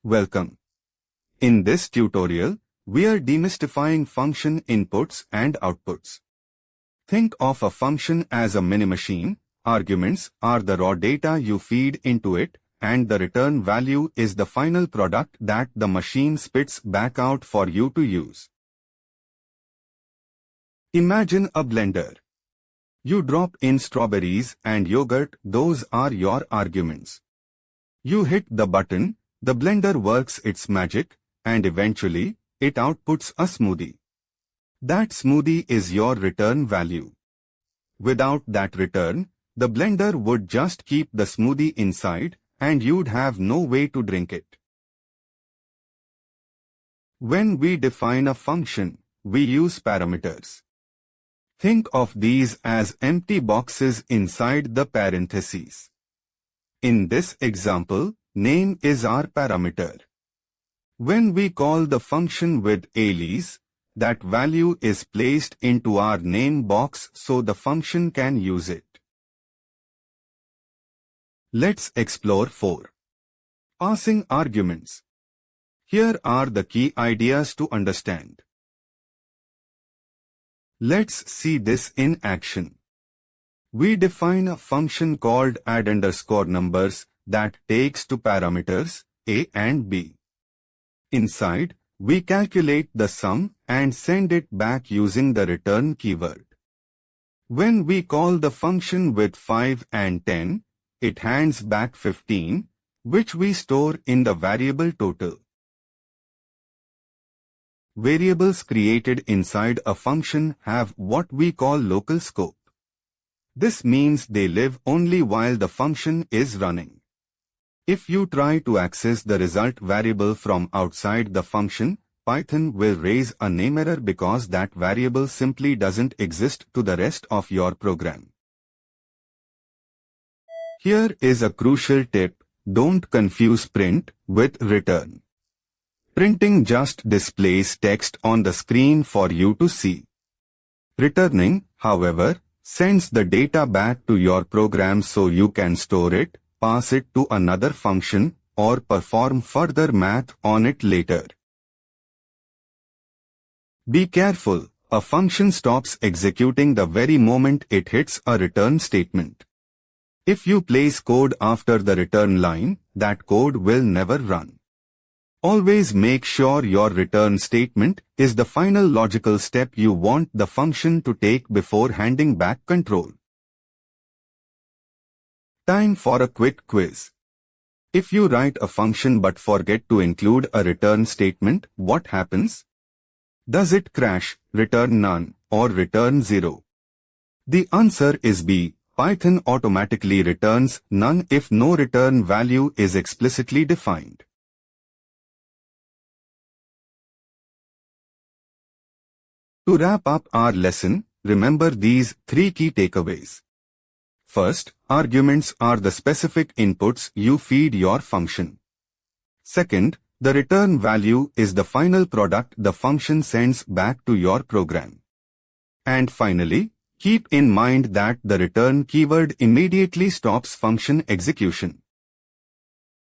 Welcome. In this tutorial, we are demystifying function inputs and outputs. Think of a function as a mini-machine. Arguments are the raw data you feed into it, and the return value is the final product that the machine spits back out for you to use. Imagine a blender. You drop in strawberries and yogurt, those are your arguments. You hit the button, the blender works its magic, and eventually, it outputs a smoothie. That smoothie is your return value. Without that return, the blender would just keep the smoothie inside, and you'd have no way to drink it. When we define a function, we use parameters. Think of these as empty boxes inside the parentheses. In this example, name is our parameter. When we call the function with alias, that value is placed into our name box so the function can use it. Let's explore 4. Passing arguments. Here are the key ideas to understand. Let's see this in action. We define a function called add_numbers that takes two parameters, a and b. Inside, we calculate the sum and send it back using the return keyword. When we call the function with 5 and 10, it hands back 15, which we store in the variable total. Variables created inside a function have what we call local scope. This means they live only while the function is running. If you try to access the result variable from outside the function, Python will raise a name error because that variable simply doesn't exist to the rest of your program. Here is a crucial tip: don't confuse print with return. Printing just displays text on the screen for you to see. Returning, however, sends the data back to your program so you can store it, pass it to another function, or perform further math on it later. Be careful, a function stops executing the very moment it hits a return statement. If you place code after the return line, that code will never run. Always make sure your return statement is the final logical step you want the function to take before handing back control. Time for a quick quiz. If you write a function but forget to include a return statement, what happens? Does it crash, return none, or return 0? The answer is B. Python automatically returns none if no return value is explicitly defined. To wrap up our lesson, remember these 3 key takeaways. First, arguments are the specific inputs you feed your function. Second, the return value is the final product the function sends back to your program. And finally, keep in mind that the return keyword immediately stops function execution.